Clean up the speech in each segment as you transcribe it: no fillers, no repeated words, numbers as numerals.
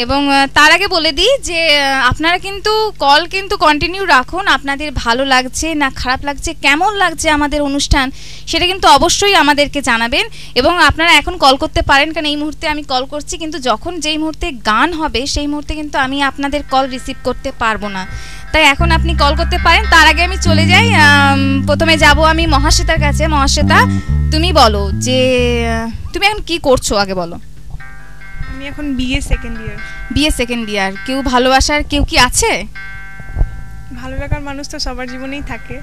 এবং তার আগে বলে দিই যে আপনারা কিন্তু কল কিন্তু কন্টিনিউ রাখুন। আপনাদের ভালো লাগছে না খারাপ লাগছে, কেমন লাগছে আমাদের অনুষ্ঠান, সেটা কিন্তু অবশ্যই আমাদেরকে জানাবেন। এবং আপনারা এখন কল করতে পারেন, কারণ এই মুহূর্তে আমি কল করছি, কিন্তু যখন যেই মুহূর্তে গান হবে সেই মুহূর্তে কিন্তু আমি আপনাদের কল রিসিভ করতে পারবো না, তাই এখন আপনি কল করতে পারেন। তার আগে আমি চলে যাই, প্রথমে যাব আমি মহাশ্বেতার কাছে। মহাশ্বেতা, তুমি বলো যে তুমি এখন কি করছো, আগে বলো। আমি এখন BA second year. BA second year. কেউ ভালোবাসার কেউ কি আছে? ভালো লাগার মানুষ তো সবার জীবনেই থাকে,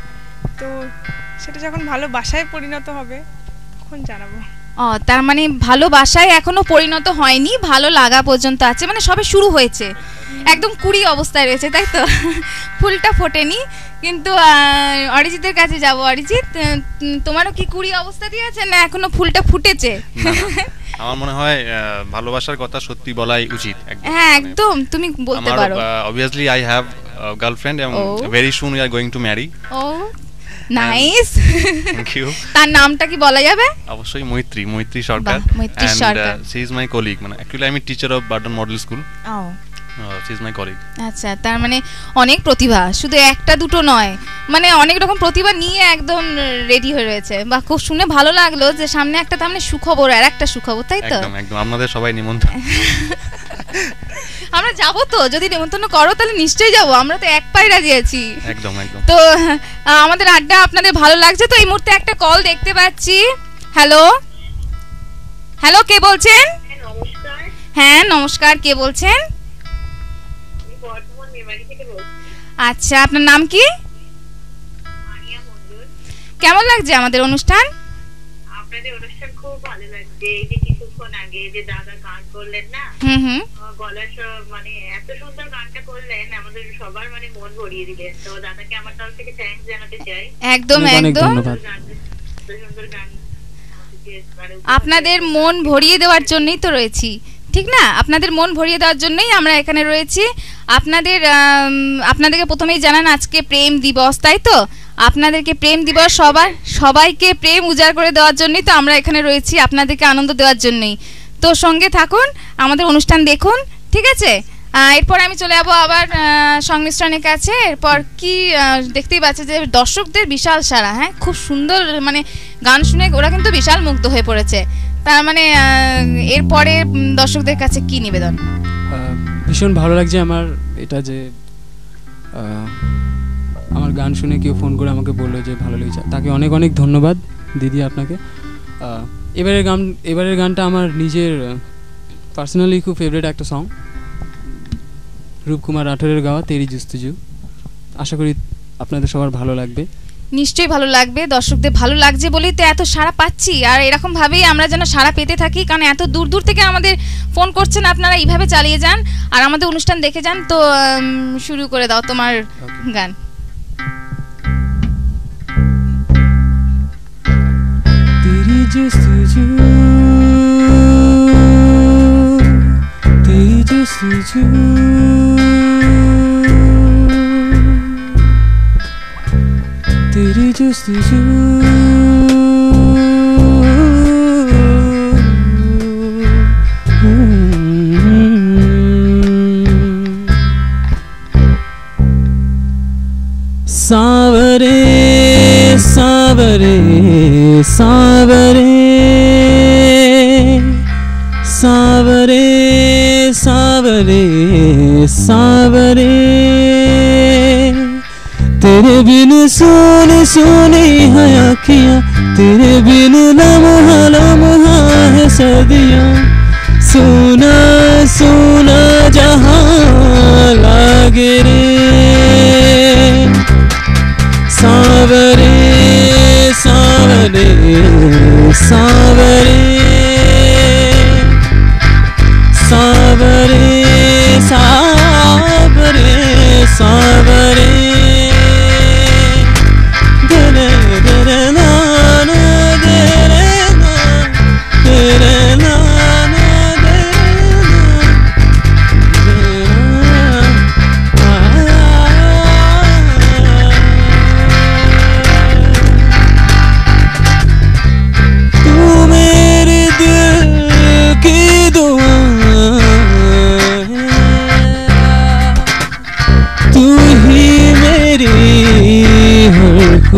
তো সেটা যখন ভালোবাসায় পরিণত হবে তখন জানাবো। ও, তার মানে ভালোবাসায় এখনো পরিণত হয়নি, ভালো লাগা পর্যন্ত আছে, মানে সবে শুরু হয়েছে, একদম কুড়ি অবস্থায় রয়েছে, তাই তো? ফুলটা ফোটেনি। কিন্তু অরিজিতের কাছে যাব। অরিজিৎ, তোমারও কি কুড়ি অবস্থা দিয়ে আছে না এখনো ফুলটা ফুটেছে? আমার মনে হয় ভালোবাসার কথা সত্যি বলাই উচিত। হ্যাঁ, একদম তুমি বলতে পারো। Obviously I have a girlfriend and very soon we are going to marry. Oh, nice. Thank you. তার নামটা কি বলা যাবে? অবশ্যই মৈত্রী সরকার। মৈত্রী সরকার। She is my colleague, মানে actually I'm a teacher of Barton Model School. Oh. She is my colleague. আচ্ছা, তার মানে অনেক প্রতিভা, শুধু একটা দুটো নয়, মানে অনেক রকম প্রতিভা নিয়ে একদম রেডি হয়ে রয়েছে। বা খুব শুনে ভালো লাগলো যে সামনে একটা তার মানে সুখবর, আর একটা সুখবর, তাই তো? একদম আপনাদের সবাই নিমন্ত্রণ। আমরা যাবো তো, যদি নিমন্ত্রণ করো তাহলে নিশ্চয়ই যাবো, আমরা তো এক পায়ে রাজি আছি। একদম। তো আমাদের আড্ডা আপনাদের ভালো লাগছে তো? এই মুহূর্তে একটা কল দেখতে পাচ্ছি। হ্যালো, কে বলছেন? হ্যাঁ নমস্কার, কে বলছেন? আচ্ছা, আপনার নাম কি? কেমন লাগছে আমাদের অনুষ্ঠান? আপনাদের অনুষ্ঠান খুব ভালো লাগছে। এই যে কিছুক্ষণ আগে যে দাদা গান করলেন না, গলার মানে এত সুন্দর গানটা করলেন, আমাদের সবার মানে মন ভরিয়ে দিলেন। তো দাদাকে আমার তরফ থেকে থ্যাঙ্কস জানাতে চাই। একদম। সুন্দর গান, আপনাদের মন ভরিয়ে দেওয়ার জন্যই তো রয়েছি, ঠিক না? আপনাদের মন ভরিয়ে দেওয়ার জন্যই আমরা এখানে রয়েছি। আপনাদেরকে প্রথমেই জানান আজকে প্রেম দিবস, তাই তো? আপনাদেরকে প্রেম দিবস, সবাইকে প্রেম উজাড় করে দেওয়ার জন্যই তো আমরা এখানে রয়েছি, আপনাদেরকে আনন্দ দেওয়ার জন্যই। তো সঙ্গে থাকুন, আমাদের অনুষ্ঠান দেখুন, ঠিক আছে? এরপর আমি চলে যাবো আবার সংমিশ্রণের কাছে। এরপর কি দেখতেই পাচ্ছে যে দর্শকদের বিশাল সাড়া। হ্যাঁ, খুব সুন্দর, মানে গান শুনে ওরা কিন্তু বিশাল মুগ্ধ হয়ে পড়েছে। তার মানে এরপরে দর্শকদের কাছে কি নিবেদন? ভীষণ ভালো লাগছে আমার এটা যে আমার গান শুনে কেউ ফোন করে আমাকে বললো যে ভালো লেগেছে, তাকে অনেক অনেক ধন্যবাদ দিদি আপনাকে। এবারের গানটা আমার নিজের পার্সোনালি খুব ফেভারিট একটা সং, রূপকুমার রাঠোরের গাওয়া তেরি জুস্তুজু। আশা করি আপনাদের সবার ভালো লাগবে। নিশ্চয়ই ভালো লাগবে, দর্শকদের ভালো লাগছে বলেই তো এত সাড়া পাচ্ছি। আর এরকম ভাবেই আমরা যেন সাড়া পেতে থাকি, কারণ এত দূর দূর থেকে আমাদের ফোন করছেন। আপনারা এইভাবে চালিয়ে যান আর আমাদের অনুষ্ঠান দেখে যান। তো শুরু করে দাও তোমার গান। তেরি জুস্তুজু, তেরি জুস্তুজু, तेरी जुस्तजू, सांवरे सांवरे सांवरे सांवरे सांवरे सांवरे, तेरे बिन सोने सोने है आँखियाँ, तेरे बिन लम्हा लम्हा है सदियाँ, सोना सोना जहाँ लागे रे, सांवरे सांवरे सांवरे सांवरे सांवरे सांवरे,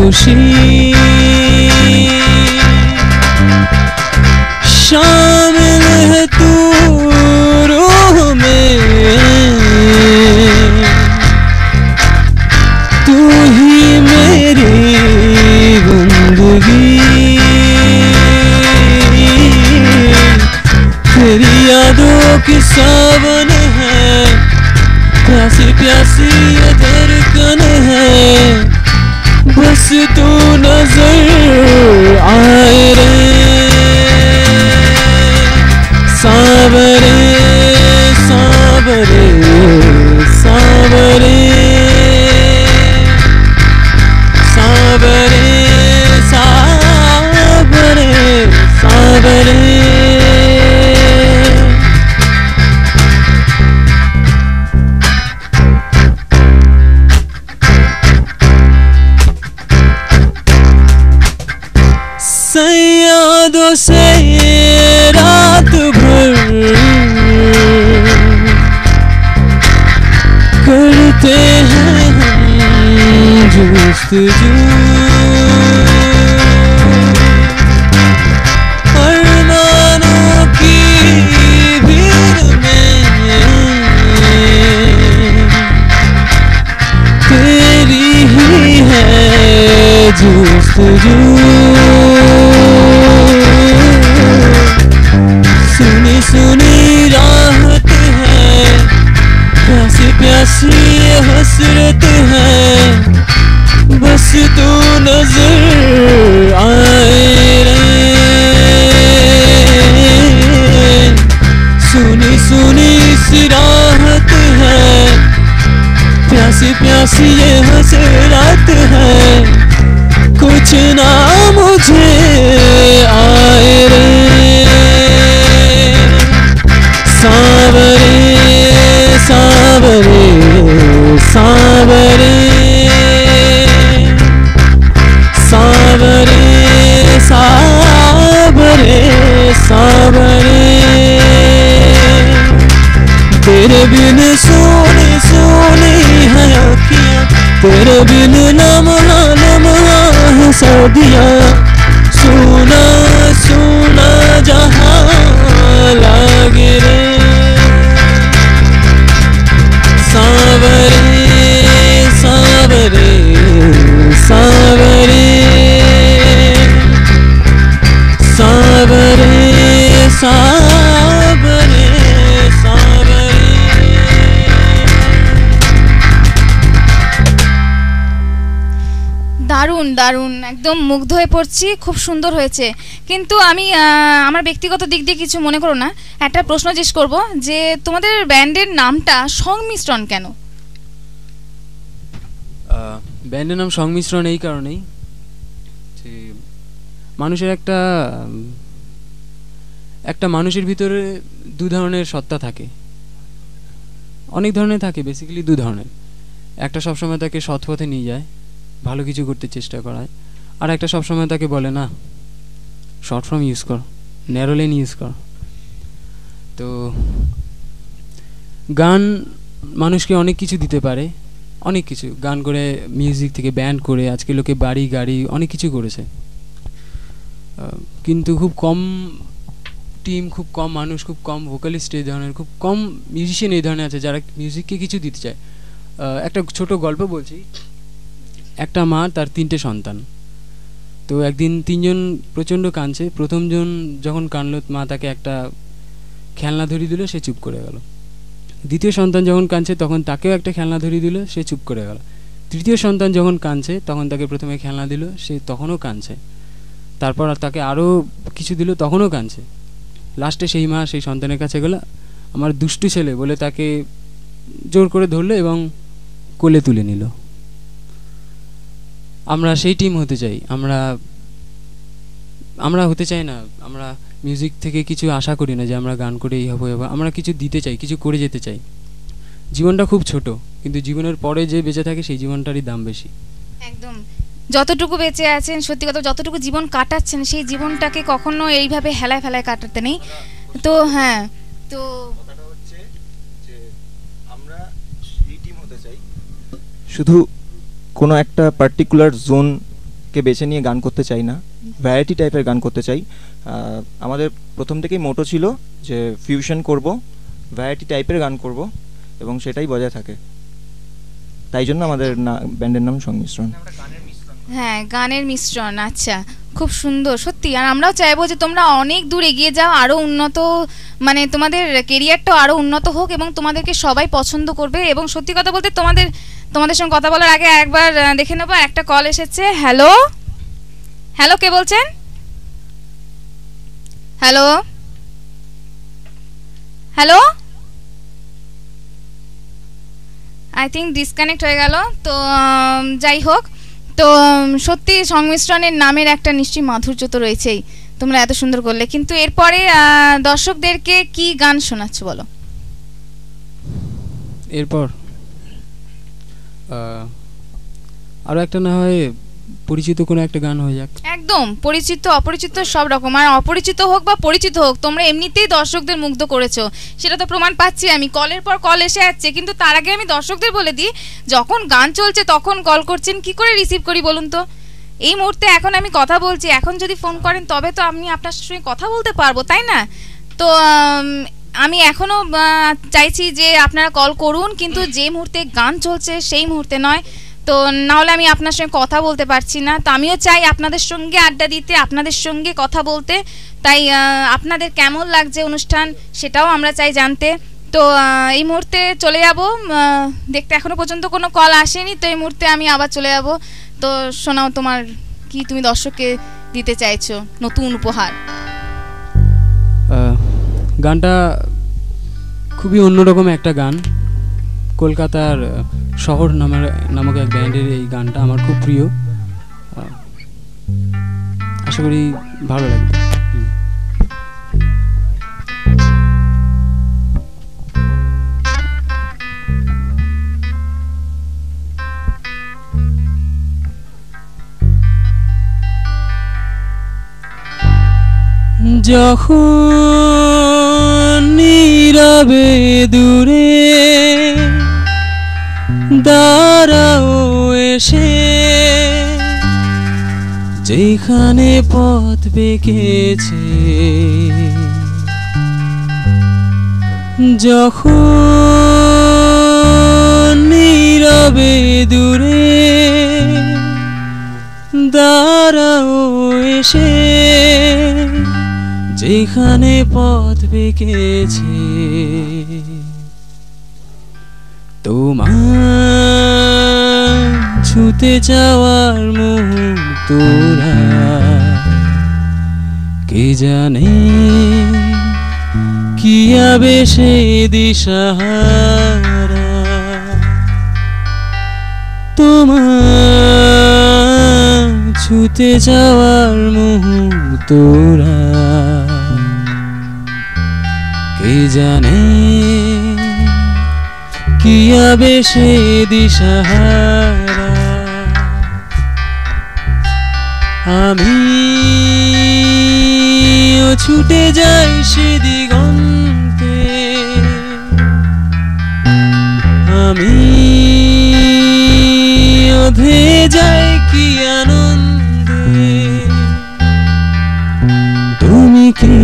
खुशी शामिल है तू रूह में, तू ही मेरी जिंदगी, तेरी यादों की सावन है, प्यासी प्यासी ये धड़कन है, बस तू नजर आए रे सावरे सावरे सावरे सावरे सावरे सावरे। यादों से रात भर करते हैं हम जुस्तजू, अरमानों की भीड़ में तेरी ही है जुस्तजू, सुनी सुनी राहत है, प्यासी प्यासी ये हसरत है, बस तू नजर आए रे, सुनी सुनी सी राहत है, प्यासी प्यासी ये हसरत है, कुछ ना मुझे आए रे सावरे सावरे सावरे सावरे सावरे सावरे, तेरे बिन सोने सोने है अखियाँ, तेरे बिन लम्हा लम्हा है सर्दियाँ, सुना सुना जहाँ लागे रे सावरे सावरे सावरे सावरे सावरे सावरे। দারুণ দারুণ, একদম মুগ্ধ হয়ে পড়ছি, খুব সুন্দর হয়েছে। কিন্তু আমি আমার ব্যক্তিগত দিক দিয়ে কিছু মনে করো না, একটা প্রশ্ন জিজ্ঞেস করব যে তোমাদের ব্যান্ডের নামটা সংমিশ্রণ কেন? ব্যান্ডের নাম সংমিশ্রণ এই কারণেই যে মানুষের একটা মানুষের ভিতরে দু ধরনের সত্তা থাকে, অনেক ধরনের থাকে, বেসিক্যালি দু ধরনের। একটা সবসময় তাকে সৎ পথে নিয়ে যায়, ভালো কিছু করতে চেষ্টা করায়, আর একটা সবসময় তাকে বলে না শর্ট ফর্ম ইউজ কর, ন্যারো লেন ইউজ কর। তো গান মানুষকে অনেক কিছু দিতে পারে, অনেক কিছু গান করে, মিউজিক থেকে ব্যান্ড করে, আজকে লোকে বাড়ি গাড়ি অনেক কিছু করেছে, কিন্তু খুব কম টিম, খুব কম মানুষ, খুব কম ভোকালিস্ট এই ধরনের, খুব কম মিউজিশিয়ান এই ধরনের আছে যারা মিউজিককে কিছু দিতে চায়। একটা ছোট গল্প বলছি। একটা মা, তার 3টে সন্তান। তো একদিন 3জন প্রচণ্ড কাঁদছে। প্রথমজন যখন কাঁদলো, মা তাকে একটা খেলনা ধরিয়ে দিল, সে চুপ করে গেল। দ্বিতীয় সন্তান যখন কাঁদছে তখন তাকেও একটা খেলনা ধরিয়ে দিল, সে চুপ করে গেল। তৃতীয় সন্তান যখন কাঁদছে তখন তাকে প্রথমে খেলনা দিল, সে তখনও কাঁদছে। তারপর তাকে আরও কিছু দিল, তখনও কাঁদছে। লাস্টে সেই মা সেই সন্তানের কাছে গেল, আমার দুষ্টু ছেলে বলে তাকে জোর করে ধরলো এবং কোলে তুলে নিল। আমরা সেই টিম হতে চাই, আমরা হতে চাই না। আমরা মিউজিক থেকে কিছু আশা করি না যে আমরা গান করে এই হবো, আমরা কিছু দিতে চাই, কিছু করে যেতে চাই। জীবনটা খুব ছোট, কিন্তু জীবনের পরে যে বেঁচে থাকে সেই জীবনটারই দাম বেশি। একদম, যতটুকু বেঁচে আছেন, সত্যি কথা যতটুকু জীবন কাটাচ্ছেন, সেই জীবনটাকে কখনো এইভাবে হেলায় ফেলায় কাটাতে নেই। তো হ্যাঁ, তো কথাটা হচ্ছে যে আমরা এই টিম হতে চাই, শুধু কোনো একটা পার্টিকুলার জোন কে বেছে নিয়ে গান করতে চাই না, ভ্যারাইটি টাইপের গান করতে চাই। আমাদের প্রথম থেকেই মোটো ছিল যে ফিউশন করব, ভ্যারাইটি টাইপের গান করব এবং সেটাই বজায় থাকে। তাই জন্য আমাদের ব্যান্ডের নাম সংমিশ্রণ। হ্যাঁ, গানের মিশ্রণ। আচ্ছা, খুব সুন্দর সত্যি। আর আমরাও চাইবো যে তোমরা অনেক দূর এগিয়ে যাও, আরও উন্নত, মানে তোমাদের কেরিয়ারটাও আরও উন্নত হোক এবং তোমাদেরকে সবাই পছন্দ করবে। এবং সত্যি কথা বলতে তোমাদের সঙ্গে কথা বলার আগে একবার দেখে নেবো, একটা কল এসেছে। হ্যালো হ্যালো, কে বলছেন? Hello hello, I think disconnect হয়ে গেল। তো যাই হোক, তো সত্যি সংমিশ্রণের নামের একটা নিশ্চয়ই মাধুর্য তো রয়েছেই, তোমরা এত সুন্দর করলে। কিন্তু এরপরে দর্শকদেরকে কি গান শোনাচ্ছ বলো? এরপর আরও একটা না হয় পরিচিত কোনো একটা গান হয়ে যাক। একদম, পরিচিত অপরিচিত সব রকম, আর অপরিচিত হোক বা পরিচিত হোক, তোমরা এমনিতেই দর্শকদের মুগ্ধ করেছো, সেটা তো প্রমাণ পাচ্ছি আমি। কলের পর কল এসে যাচ্ছে, কিন্তু তার আগে আমি দর্শকদের বলে দিই, যখন গান চলছে তখন কল করছেন, কি করে রিসিভ করি বলুন তো? এই মুহূর্তে এখন আমি কথা বলছি, এখন যদি ফোন করেন তবে তো আমি আপনার সঙ্গে কথা বলতে পারবো, তাই না? তো আমি এখনও চাইছি যে আপনারা কল করুন, কিন্তু যে মুহূর্তে গান চলছে সেই মুহূর্তে নয়, তো নাহলে আমি আপনার সঙ্গে কথা বলতে পারছি না। তো আমিও চাই আপনাদের সঙ্গে আড্ডা দিতে, আপনাদের সঙ্গে কথা বলতে। তাই আপনাদের কেমন লাগছে অনুষ্ঠান সেটাও আমরা চাই জানতে। তো এই মুহূর্তে চলে যাব দেখতে, এখনও পর্যন্ত কোনো কল আসেনি, তো এই মুহূর্তে আমি আবার চলে যাব। তো শোনাও, তোমার কি তুমি দর্শককে দিতে চাইছো নতুন উপহার? গানটা খুবই অন্যরকম একটা গান, কলকাতার শহর নামক এক ব্যান্ডের এই গানটা আমার খুব প্রিয়, আশা করি ভালো লাগবে। যখন নীরবে দূরে দাঁড়াও এসে, যেখানে পথ বেঁকেছে, যখন নীরবে দূরে দাঁড়াও এসে, যেখানে পথ বেঁকেছে, তোমার ছুতে যাওয়ার মুহূর্তরা কে জানে কি আবেশে দিশাহারা, তোমার ছুতে যাওয়ার মুহূর্তরা কে জানে কি আবেশে দিশাহারা। আমি ছুটে যাই সে দিগন্তে, আমি ধে যাই কি আনন্দে, তুমি কি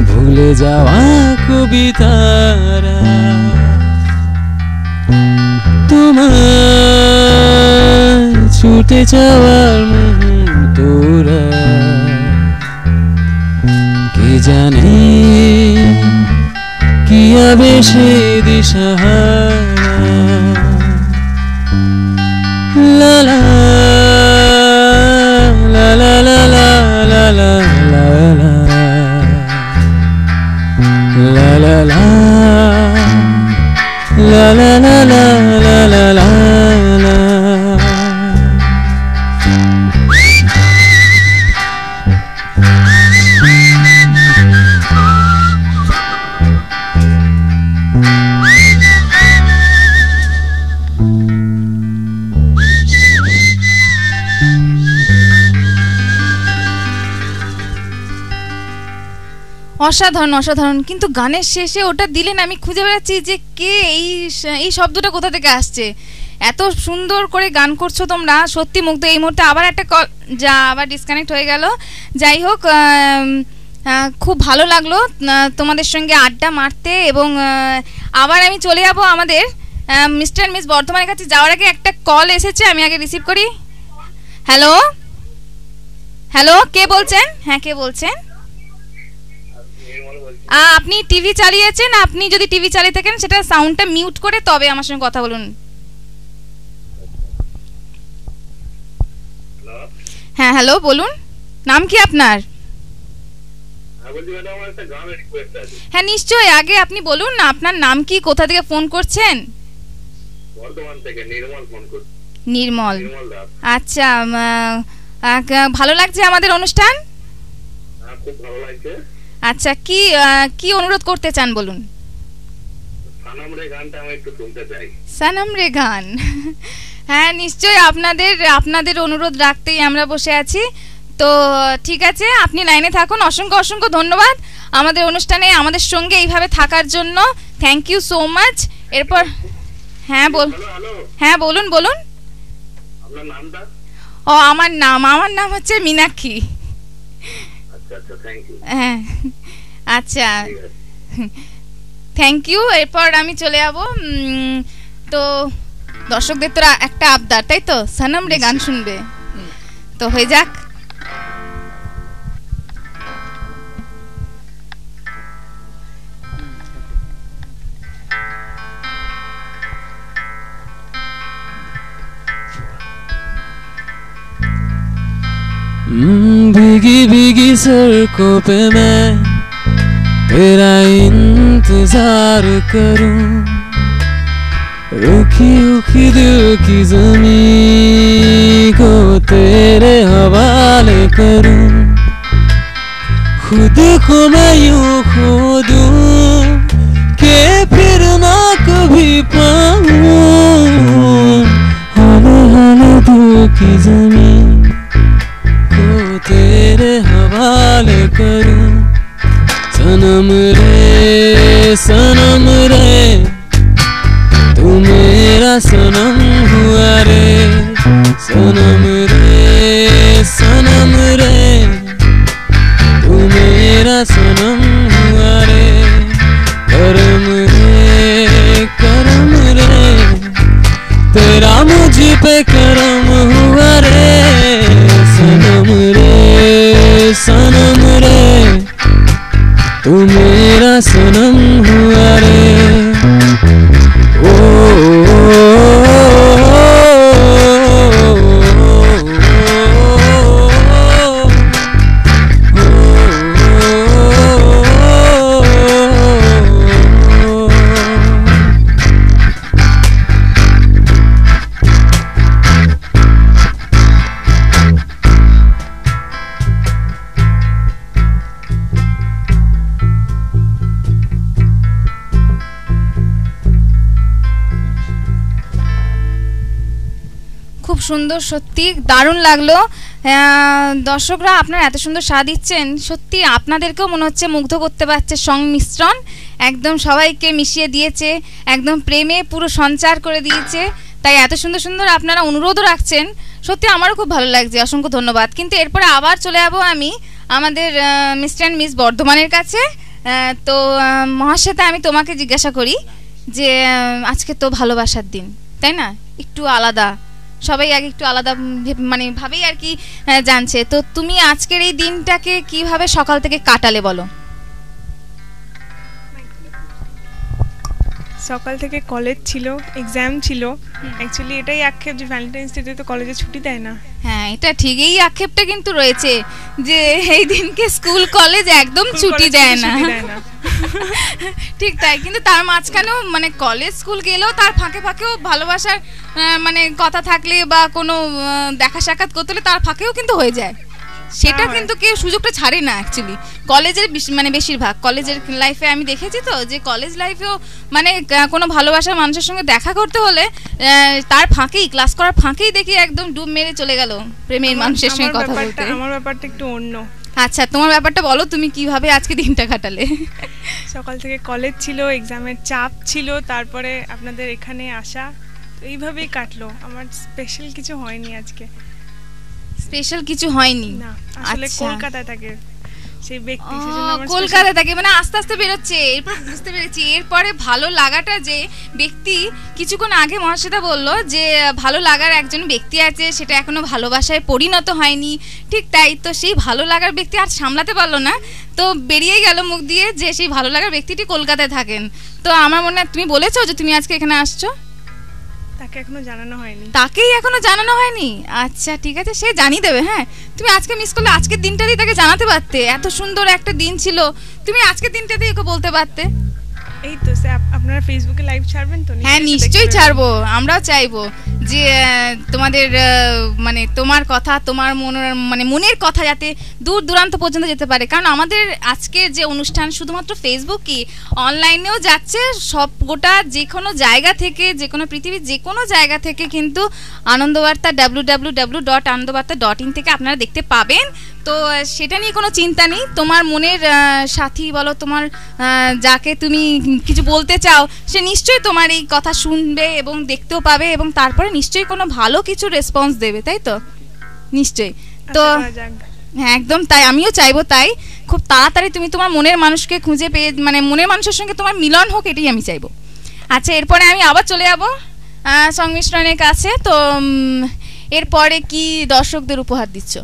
ভুলে যাওয়া কবিতারা, তোমার ছুটে যাওয়ার মুহূর্তরা কে জানে কি আবেশে দিশাহারা। লা লা লা লা লা লা লা লা লা la la la la la la la la la la la. অসাধারণ অসাধারণ। কিন্তু গানের শেষে ওটা দিলেন, আমি খুঁজে বেড়াচ্ছি যে কে এই শব্দটা কোথা থেকে আসছে। এত সুন্দর করে গান করছো তোমরা, সত্যি মুগ্ধ। এই মুহূর্তে আবার একটা কল, যা আবার ডিসকানেক্ট হয়ে গেল। যাই হোক, খুব ভালো লাগলো তোমাদের সঙ্গে আড্ডা মারতে। এবং আবার আমি চলে যাব আমাদের মিস্টার মিস বর্ধমানের কাছে। যাওয়ার আগে একটা কল এসেছে, আমি আগে রিসিভ করি। হ্যালো হ্যালো, কে বলছেন? হ্যাঁ, কে বলছেন? আপনি টিভি চালিয়েছেন? আপনি যদি টিভি চালিয়ে থাকেন সেটা সাউন্ডটা মিউট করে তবে আমার সঙ্গে কথা বলুন। হ্যাঁ, হ্যালো, বলুন। নাম কি আপনার? হ্যাঁ, নিশ্চয়ই। আগে আপনি বলুন না, আপনার নাম কি, কোথা থেকে ফোন করছেন? বর্ধমান থেকে নির্মল ফোন করছি। নির্মল, আচ্ছা। ভালো লাগছে আমাদের অনুষ্ঠান? খুব ভালো লাগছে। আচ্ছা, কি অনুরোধ করতে চান বলুন। সনম রে গানটা আমি একটু শুনতে চাই। সনম রে গান, হ্যাঁ নিশ্চয়ই। আপনাদের অনুরোধ রাখতেই আমরা বসে আছি। তো ঠিক আছে, আপনি লাইনে থাকুন। অসংখ্য অসংখ্য ধন্যবাদ আমাদের অনুষ্ঠানে আমাদের সঙ্গে এইভাবে থাকার জন্য। Thank you so much. এরপর হ্যাঁ বলুন বলুন। আপনার নামটা? ও, আমার নাম হচ্ছে মীনাক্ষী। আচ্ছা আচ্ছা, থ্যাংক ইউ। হ্যাঁ, আচ্ছা, থ্যাংক ইউ। এরপর আমি চলে যাব। তো দর্শকদের তো একটা আবদার, তাই তো, সনম রে গান শুনবে। তো হয়ে যাক। भीगी भीगी सड़कों पे मैं तेरा इंतजार करूं, रुखी रुखी दिल की ज़मीं को तेरे हवाले करूं, खुद को मैं यूं खो दूं कि फिर ना कभी पाऊं, हाले हाले दिल की ज़मीं तेरे हवाले करूं। सनम रे तू मेरा सनम हुआ रे, सनम रे तू मेरा सनम हुआ रे, करम रे तेरा मुझ पे करम हुआ रे, सनम रे तू मेरा सनम हुआ रे। ओ, সুন্দর, সত্যি দারুণ লাগলো। দর্শকরা আপনারা এত সুন্দর সাড়া দিচ্ছেন, সত্যি আপনাদেরকেও মনে হচ্ছে মুগ্ধ করতে পারছে সংমিশ্রণ, একদম সবাইকে মিশিয়ে দিয়েছে, একদম প্রেমে পুরো সঞ্চার করে দিয়েছে। তাই এত সুন্দর সুন্দর আপনারা অনুরোধও রাখছেন, সত্যি আমারও খুব ভালো লাগছে। অসংখ্য ধন্যবাদ। কিন্তু এরপরে আবার চলে যাব আমি আমাদের মিস্টার অ্যান্ড মিস বর্ধমানের কাছে। তো মহাশ্বেতা, আমি তোমাকে জিজ্ঞাসা করি যে আজকে তো ভালোবাসার দিন, তাই না? একটু আলাদা, সবাই আগে একটু আলাদা মানে ভাবেই আর কি জানছে। তো তুমি আজকের এই দিনটাকে কিভাবে সকাল থেকে কাটালে বলো? সকাল থেকে কলেজ ছিল, এক্সাম ছিল। অ্যাকচুয়ালি এটাই আক্ষেপ যে ভ্যালেন্টাইন্স ডে তো কলেজে ছুটি দেয় না। হ্যাঁ, এটা ঠিক, এই আক্ষেপটা কিন্তু রয়েছে যে এই দিনকে স্কুল কলেজ একদম ছুটি দেয় না। ঠিক তাই, কিন্তু তার মাঝখানেও মানে কলেজ স্কুল গেলেও তার ফাঁকে ফাঁকেও ভালোবাসার মানে কথা থাকলে বা কোনো দেখা সাক্ষাৎ করতে হলে তার ফাঁকেও কিন্তু হয়ে যায়। সেটা কিন্তু কেউ সুযোগটা ছাড়ে না অ্যাকচুয়ালি কলেজের, মানে বেশিরভাগ কলেজের লাইফে আমি দেখেছি তো, যে কলেজ লাইফেও মানে কোনো ভালোবাসার মানুষের সঙ্গে দেখা করতে হলে তার ফাঁকেই, ক্লাস করার ফাঁকেই দেখি একদম ডুব মেরে চলে গেল প্রেমের মানুষের সঙ্গে কথা বলতে। আমার ব্যাপারটা একটু অন্য। আচ্ছা, তোমার ব্যাপারটা বলো, তুমি কিভাবে আজকে দিনটা কাটালে? সকাল থেকে কলেজ ছিল, এক্সামের চাপ ছিল, তারপরে আপনাদের এখানে আসা, তো এইভাবেই কাটলো, আমার স্পেশাল কিছু হয়নি আজকে। স্পেশাল কিছু হয়নি না, আসলে আচ্ছা। কলকাতায় থাকে সেই ব্যক্তি, সেজন্য আমার কলকাতা থেকে মানে আস্তে আস্তে বেরোচ্ছে, এরপর বুঝতে পেরেছি। এরপরে ভালো লাগাটা যে ব্যক্তি, কিছুক্ষণ আগে মহাশ্বেতা বললো যে ভালো লাগার একজন ব্যক্তি আছে, সেটা এখনো ভালোবাসায় পরিণত হয়নি, ঠিক তাই। তো সেই ভালো লাগার ব্যক্তি আর সামলাতে পারলো না, তো বেরিয়ে গেল মুখ দিয়ে যে সেই ভালো লাগার ব্যক্তিটি কলকাতায় থাকেন। তো আমার মনে হয় তুমি বলেছো যে তুমি আজকে এখানে আসছো, তাকে এখনো জানানো হয়নি। তাকেই এখনো জানানো হয়নি? আচ্ছা ঠিক আছে, সে জানিয়ে দেবে। হ্যাঁ, তুমি আজকে মিস করলে আজকের দিনটাতেই তাকে জানাতে পারতে, এত সুন্দর একটা দিন ছিল, তুমি আজকের দিনটাতেই ওকে বলতে পারতে। এই তো আপনারা ফেসবুকে লাইভ ছাড়বেন তো? হ্যাঁ নিশ্চয়ই ছাড়বো, আমরাও চাইবো যে তোমাদের মানে তোমার কথা, তোমার মনের কথা যাতে দূর দূরান্ত পর্যন্ত যেতে পারে। কারণ আমাদের আজকের যে অনুষ্ঠান শুধুমাত্র ফেসবুকই, অনলাইনেও যাচ্ছে, সব গোটা যে কোনো জায়গা থেকে, যে কোনো পৃথিবীর যে কোনো জায়গা থেকে কিন্তু আনন্দবার্তা www.anandobarta.in থেকে আপনারা দেখতে পাবেন। তো সেটা নিয়ে কোনো চিন্তা নেই, তোমার মনের সাথী বলো, তোমার যাকে তুমি কিছু বলতে চাও, সে নিশ্চয়ই তোমার এই কথা শুনবে এবং দেখতেও পাবে, এবং তারপরে নিশ্চয়ই কোনো ভালো কিছু রেসপন্স দেবে, তাই তো? নিশ্চয়ই। তো হ্যাঁ একদম তাই, আমিও চাইবো তাই, খুব তাড়াতাড়ি তুমি তোমার মনের মানুষকে খুঁজে পেয়ে, মানে মনের মানুষের সঙ্গে তোমার মিলন হোক, এটাই আমি চাইবো। আচ্ছা, এরপরে আমি আবার চলে যাবো সংমিশ্রণের কাছে। তো এরপরে কি দর্শকদের উপহার দিচ্ছ?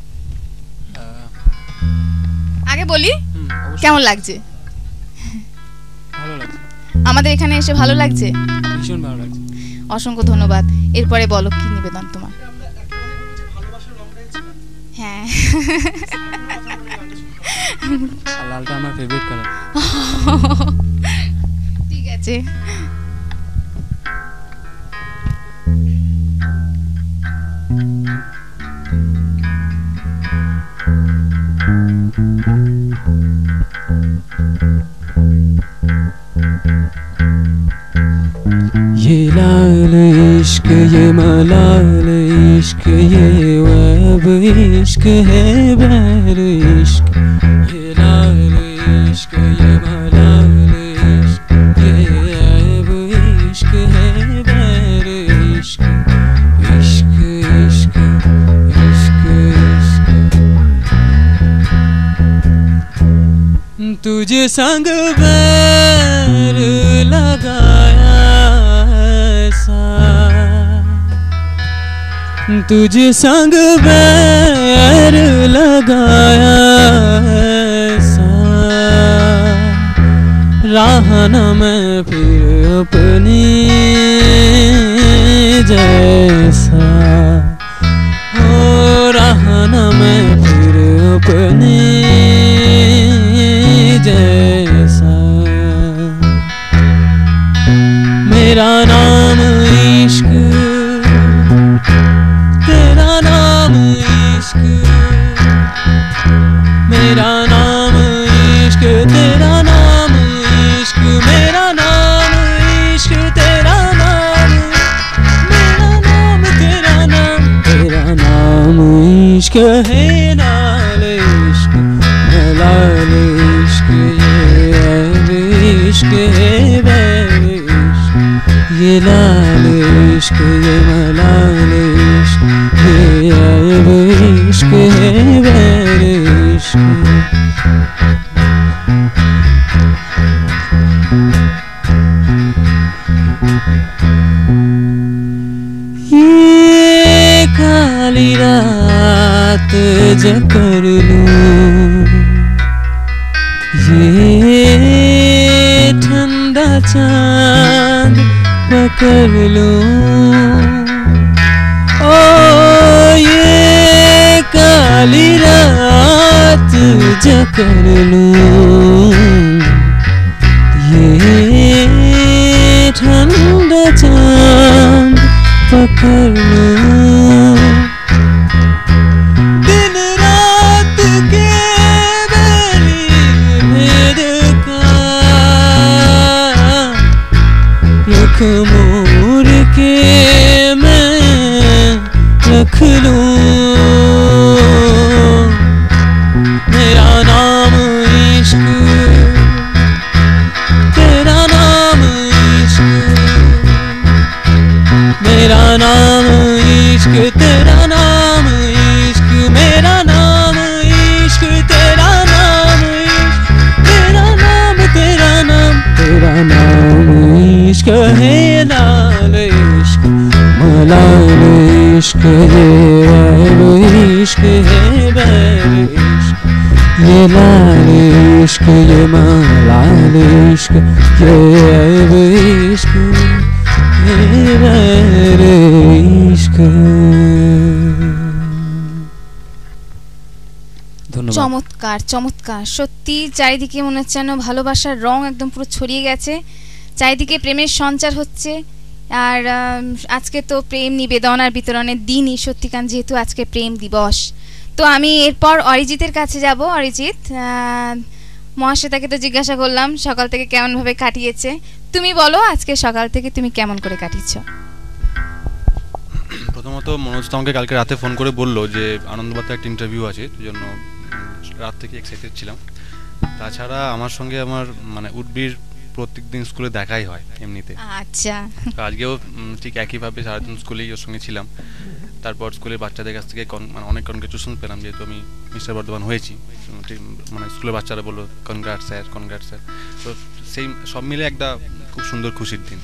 আগে বলি কেমন লাগছে? ভালো লাগছে, আমাদের এখানে এসে ভালো লাগছে, ভীষণ ভালো লাগছে। অসংখ্য ধন্যবাদ। এরপরে বলো কি নিবেদন তোমার? হ্যাঁ লালটা আমার ফেভারিট কালার। ঠিক আছে। ये लाल इश्क, ये मलाल इश्क, ये वैब इश्क है, बैर इश्क। ये लाल इश्क, ये मलाल इश्क, ये वैब इश्क है, बैर इश्क। इश्क इश्क इश्क इश्क, तुझे संग बैर लगाया ऐसा, तुझे संग बैर लगाया ऐसा, राह न मैं फिर अपनी जैसा, हो राह न मैं फिर अपनी जैसा। मेरा नाम इश्क, तेरा नाम इश्क, मेरा नाम इश्क, तेरा नाम इश्क, मेरा नाम इश्क, तेरा नाम, मेरा नाम, तेरा नाम, तेरा नाम इश्क है। लाल इश्क, लाल इश्क, ये इश्क है, बैर इश्क। ये लाल इश्क, ये मलाल इश्क, ये ऐब इश्क है, बैर इश्क। ये काली रात जकर लूं, ये ठंडा चांद पकड़ लूं, ओ ये काली रात जकर लूं, ये ठंडा चांद पकड़ लूं। दिन रात के बेली भेद का रुख मोर के मैं रख लूं। मेरा नाम इश्क, तेरा नाम इश्क, मेरा इश्क है लाल इश्क मलाल इश्क ये बैल इश्क है बैल इश्क ये लाल इश्क ये मलाल इश्क ये बैल इश्क ये बैल इश्क। চমৎকার চমৎকার, সত্যি চারিদিকে মনে হচ্ছে যেন ভালোবাসার রং একদম পুরো ছড়িয়ে গেছে, চারিদিকে প্রেমের সঞ্চার হচ্ছে। আর আজকে তো প্রেম নিবেদন আর বিতরণের দিনই সত্যিকার, যেহেতু আজকে প্রেম দিবস। তো আমি এরপর অরিজিতের কাছে যাব। অরিজিৎ, মহাশ্বেতাকে তো জিজ্ঞাসা করলাম সকাল থেকে কেমনভাবে কাটিয়েছে, তুমি বলো আজকে সকাল থেকে তুমি কেমন করে কাটিয়েছো? প্রথমত মনোজ তো আমাকে কালকে রাতে ফোন করে বললো যে আনন্দবার্তা একটা ইন্টারভিউ আছে, সেই জন্য রাত থেকে এক্সাইটেড ছিলাম। তাছাড়া আমার সঙ্গে আমার মানে উডবির প্রত্যেকদিন স্কুলে দেখাই হয় এমনিতে। আচ্ছা, আজকেও ঠিক একইভাবে সারাদিন স্কুলেই ওর সঙ্গে ছিলাম। তারপর স্কুলের বাচ্চাদের কাছ থেকে মানে অনেক কনগ্রেচুলেশন পেলাম, যেহেতু আমি মিস্টার বর্ধমান হয়েছি। মানে স্কুলের বাচ্চারা বললো কনগ্রাট স্যার, কনগ্রাট স্যার। তো সেই সব মিলে একটা খুব সুন্দর খুশির দিন।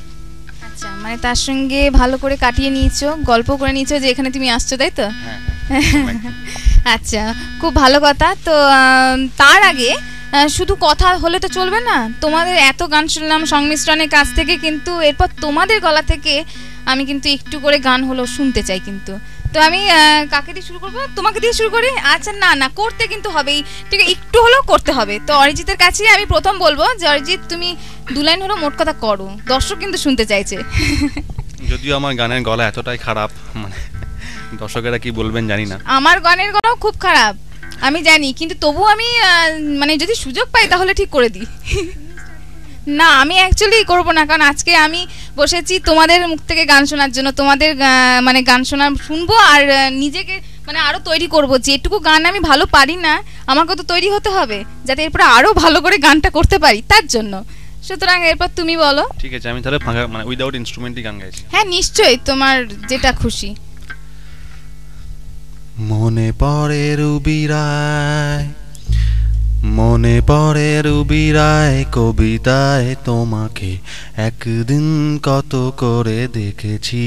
আচ্ছা, মানে তার সঙ্গে ভালো করে কাটিয়ে নিয়েছো, গল্প করে নিয়েছো যে এখানে তুমি আসছো, তাই তো? আচ্ছা, খুব ভালো কথা। তো তার আগে শুধু কথা হলে তো চলবে না, তোমাদের এত গান শুনলাম সংমিশ্রণের কাছ থেকে, কিন্তু এরপর তোমাদের গলা থেকে আমি কিন্তু একটু করে গান হলো শুনতে চাই। কিন্তু তো আমি কাকে দিয়ে শুরু করবো? তোমাকে দিয়ে শুরু করি? আচ্ছা, না না, করতে কিন্তু হবেই, ঠিক আছে, একটু হলেও করতে হবে। তো অরিজিতের কাছেই আমি প্রথম বলবো যে অরিজিৎ তুমি 2 লাইন হলো মোট কথা করো, দর্শক কিন্তু শুনতে চাইছে। যদিও আমার গানের গলা এতটাই খারাপ, মানে দর্শকেরা কি বলবেন জানি না। আমার গানের গলাও খুব খারাপ আমি জানি, কিন্তু তবু আমি মানে যদি সুযোগ পাই তাহলে ঠিক করে দিই। না, আমি অ্যাকচুয়ালি করবো না, কারণ আজকে আমি বসেছি তোমাদের মুখ থেকে গান শোনার জন্য, তোমাদের মানে গান শুনবো আর নিজেকে মানে আরো তৈরি করবো। যেটুকু গান আমি ভালো পারি না, আমাকে তো তৈরি হতে হবে যাতে এরপরে আরো ভালো করে গানটা করতে পারি, তার জন্য। সুতরাং এরপর তুমি বলো। ঠিক আছে, আমি তাহলে ফাঁকা মানে উইদাউট ইনস্ট্রুমেন্টই গান গাইছি। হ্যাঁ নিশ্চয়ই, তোমার যেটা খুশি। মনে পড়ে রুবিরায়, মনে পড়ে রুবিরায় কবিতায় তোমাকে একদিন কত করে দেখেছি।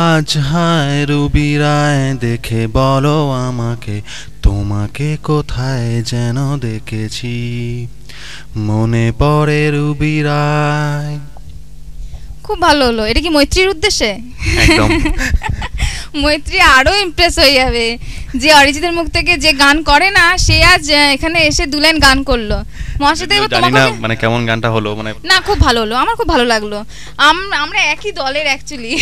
আজ হায় রুবিরায় দেখে বলো আমাকে, তোমাকে কোথায় যেন দেখেছি। মনে পড়ে রুবিরায়। খুব ভালো হলো। এটা কি মৈত্রীর উদ্দেশ্যে? একদম। মৈত্রী আরো ইমপ্রেস হয়ে যাবে যে অরিজিতের মুখ থেকে যে গান করে না সে আজ এখানে এসে 2 লাইন গান করলো। মহাশ্বেতা, জানি না মানে কেমন গানটা হলো, মানে না খুব ভালো হলো, আমার খুব ভালো লাগলো। আমরা একই দলের অ্যাকচুয়ালি।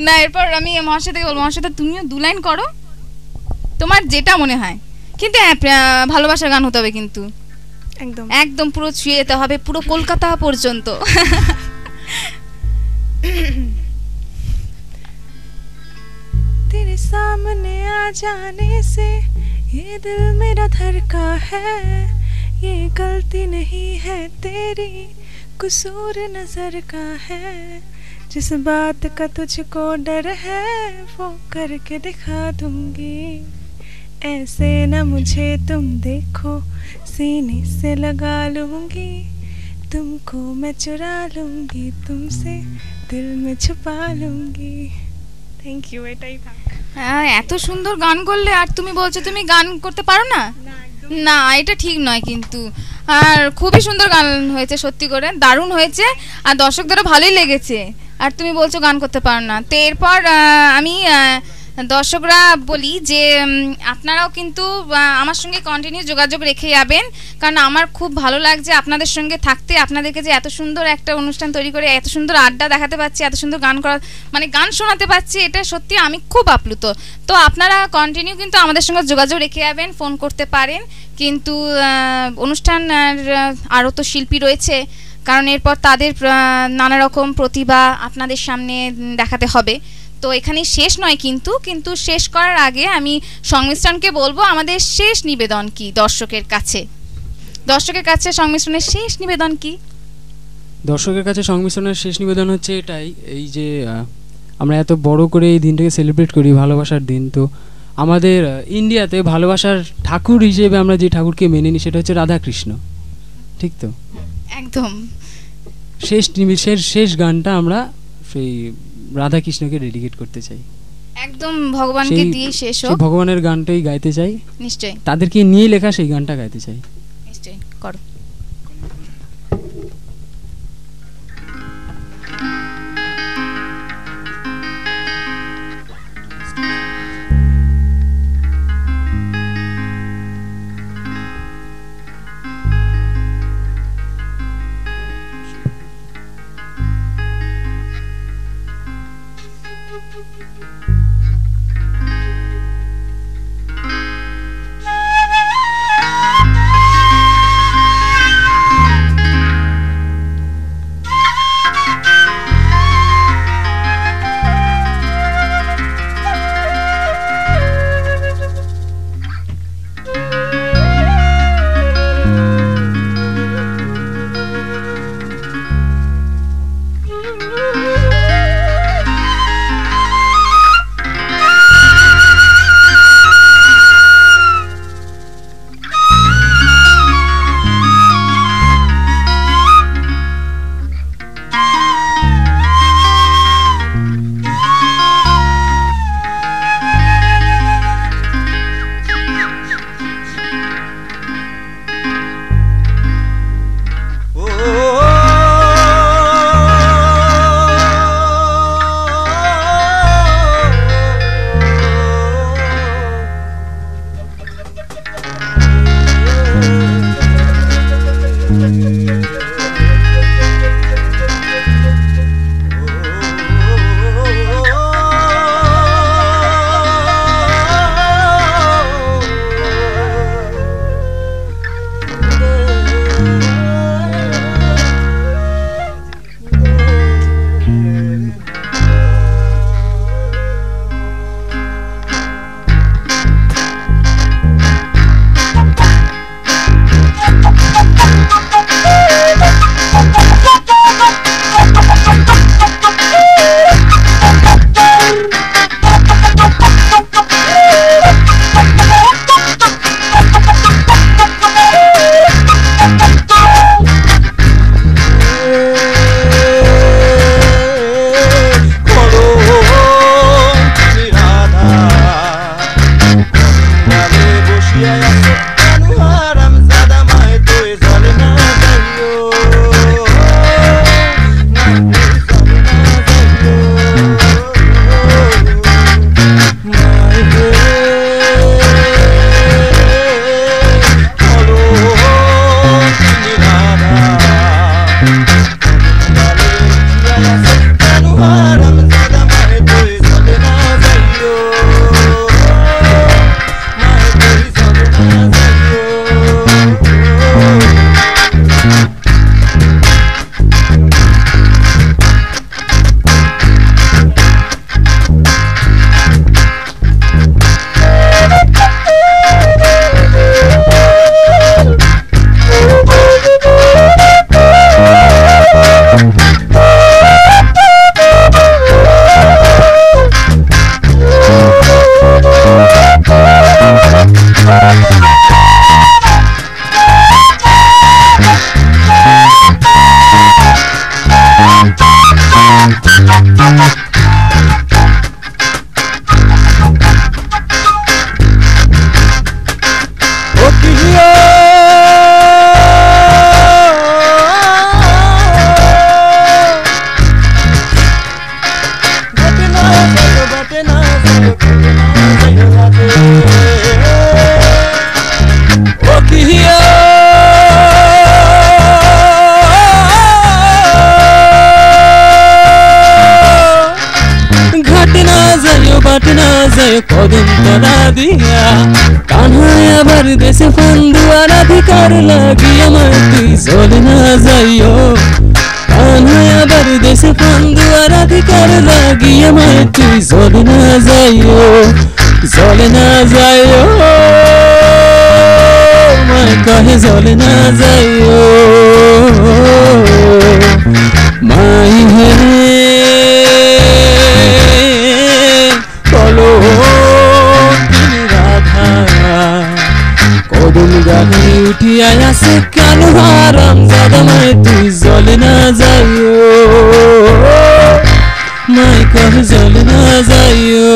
না, এরপর আমি মহাশ্বেতাকে বলবো, মহাশ্বেতা তুমিও 2 লাইন করো, তোমার যেটা মনে হয়, কিন্তু ভালোবাসার গান হতে হবে, কিন্তু একদম একদম পুরো ছুঁয়ে যেতে হবে, পুরো কলকাতা পর্যন্ত। तेरे सामने आ जाने से ये दिल मेरा धड़का है, ये गलती नहीं है तेरी, कसूर नजर का है। जिस बात का तुझको डर है वो करके दिखा दूंगी। ऐसे न मुझे तुम देखो, सीने से लगा लूंगी, तुमको मैं चुरा लूंगी, तुमसे दिल में छुपा लूंगी। Thank you. এটাই থাক। হ্যাঁ, এত সুন্দর গান করলে আর তুমি বলছো তুমি গান করতে পারো না? না, এটা ঠিক নয় কিন্তু। আর খুবই সুন্দর গান হয়েছে, সত্যি করে দারুণ হয়েছে, আর দর্শকদেরও ভালোই লেগেছে, আর তুমি বলছো গান করতে পারো না। তো এরপর আমি দর্শকরা বলি যে আপনারাও কিন্তু আমার সঙ্গে কন্টিনিউ যোগাযোগ রেখে যাবেন, কারণ আমার খুব ভালো লাগছে আপনাদের সঙ্গে থাকতে, আপনাদেরকে যে এত সুন্দর একটা অনুষ্ঠান তৈরি করে এত সুন্দর আড্ডা দেখাতে পাচ্ছি, এত সুন্দর গান করা মানে গান শোনাতে পাচ্ছি, এটা সত্যি আমি খুব আপ্লুত। তো আপনারা কন্টিনিউ কিন্তু আমাদের সঙ্গে যোগাযোগ রেখে যাবেন, ফোন করতে পারেন, কিন্তু অনুষ্ঠান আরও তো শিল্পী রয়েছে, কারণ এরপর তাদের নানা রকম প্রতিভা আপনাদের সামনে দেখাতে হবে। তো এখানে শেষ নয়, কিন্তু শেষ করার আগে আমি সংমিশ্রণকে বলবো আমাদের শেষ নিবেদন কি দর্শকের কাছে সংমিশ্রণের শেষ নিবেদন কি? দর্শকের কাছে সংমিশ্রণের শেষ নিবেদন হচ্ছে এটাই, এই যে আমরা এত বড় করে এই দিনটাকে সেলিব্রেট করি, ভালোবাসার দিন। তো আমাদের ইন্ডিয়াতে ভালোবাসার ঠাকুর হিসেবে আমরা যে ঠাকুরকে মেনে নিই সেটা হচ্ছে রাধাকৃষ্ণ, ঠিক তো? একদম শেষ গানটা আমরা সেই রাধা কৃষ্ণকে ডেডিকেট করতে চাই, একদম ভগবানকে দিয়ে শেষ হোক, ভগবানের গানটাই গাইতে চাই, নিশ্চয়ই তাদেরকে নিয়ে লেখা সেই গানটা গাইতে চাই। নিশ্চয়ই করো। কদম তলা দিয়া কান্হায় আবার দেশে ফান্দুয়ার অধিকার লাগি আমার তুই চলে না যাইও, কান্হায় আবার দেশে ফান্দুয়ার অধিকার লাগি আমার তুই চলে না যাইও, চলে না যাইও মায় কহে চলে না যাইও মাই হে বলো রাধা কদম গানে উঠিয়া আসে কেন হারাম আমায় তুই জল না যাইও, মাই কহ জল না যাইও।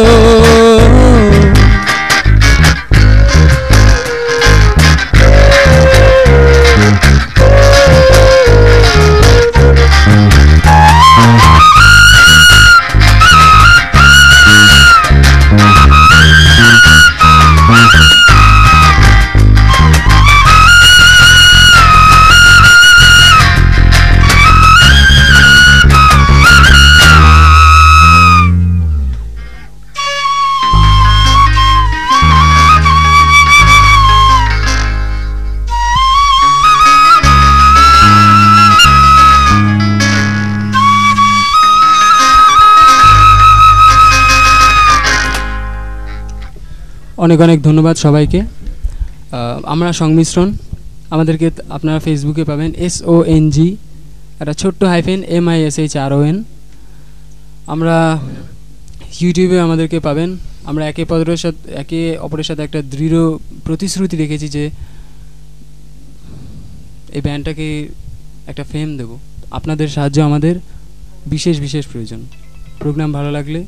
অনেক অনেক ধন্যবাদ সবাইকে। আমরা সংমিশ্রণ, আমাদেরকে আপনারা ফেসবুকে পাবেন SONG একটা ছোট্ট হাইফেন MISHRON। আমরা ইউটিউবে আমাদেরকে পাবেন। আমরা একে অপরের সাথে একটা দৃঢ় প্রতিশ্রুতি রেখেছি যে এই ব্যান্ডটাকে একটা ফেম দেব। আপনাদের সাহায্য আমাদের বিশেষ বিশেষ প্রয়োজন। প্রোগ্রাম ভালো লাগলে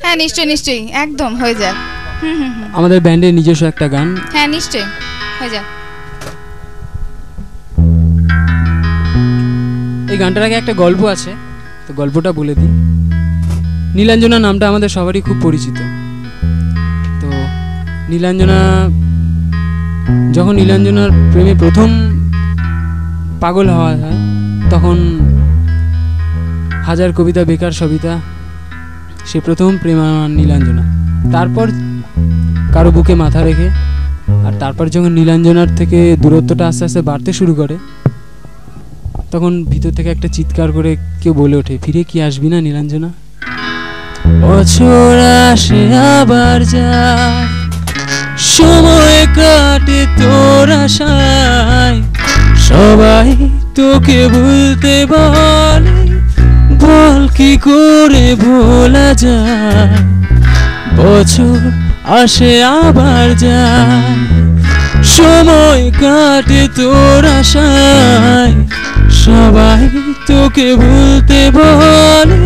হ্যাঁ নিশ্চয়ই নিশ্চয়ই একদম হয়ে যাক। আমাদের ব্যান্ডের নিজস্ব একটা গান। হ্যাঁ নিশ্চয়ই হয়ে যাক। এই গানটার আগে একটা গল্প আছে, তো গল্পটা বলে দিই। নীলাঞ্জনা নামটা আমাদের সবারই খুব পরিচিত। তো যখন নীলাঞ্জনার প্রেমে প্রথম পাগল হওয়া হয়, তখন হাজার কবিতা বেকার সবিতা, সে প্রথম প্রেমায়ণ নীলাঞ্জনা। তারপর কারো বুকে মাথা রেখে, আর তারপর যখন নীলাঞ্জনার থেকে দূরত্বটা আস্তে আস্তে বাড়তে শুরু করে, তখন ভিতর থেকে একটা চিৎকার করে কেউ বলে ওঠে, ফিরে কি আসবি না নীলাঞ্জনা? বছর আসে আবার যায়, সময় কাটে তোর আশায়, সবাই তোকে ভুলতে বলে, বল কি করে ভোলা যায়? বছর আসে আবার যায়, সময় কাটে তোর আশায়, সবাই তোকে ভুলতে বলে,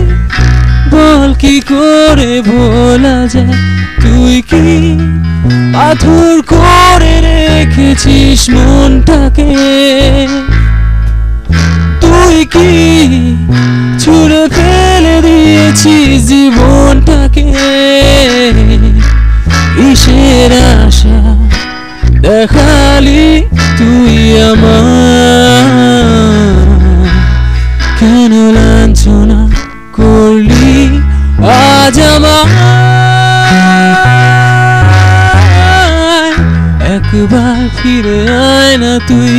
বল কি করে ভোলা যায়? তুই কি পাথর করে রেখেছিস মনটাকে? তুই কি ছুঁড়ে ফেলে দিয়েছিস জীবনটাকে? কিসের আশা দেখালি তুই আমার? কেন লাঞ্ছনা করলি আজ আমায়? একবার ফিরে আয় না তুই,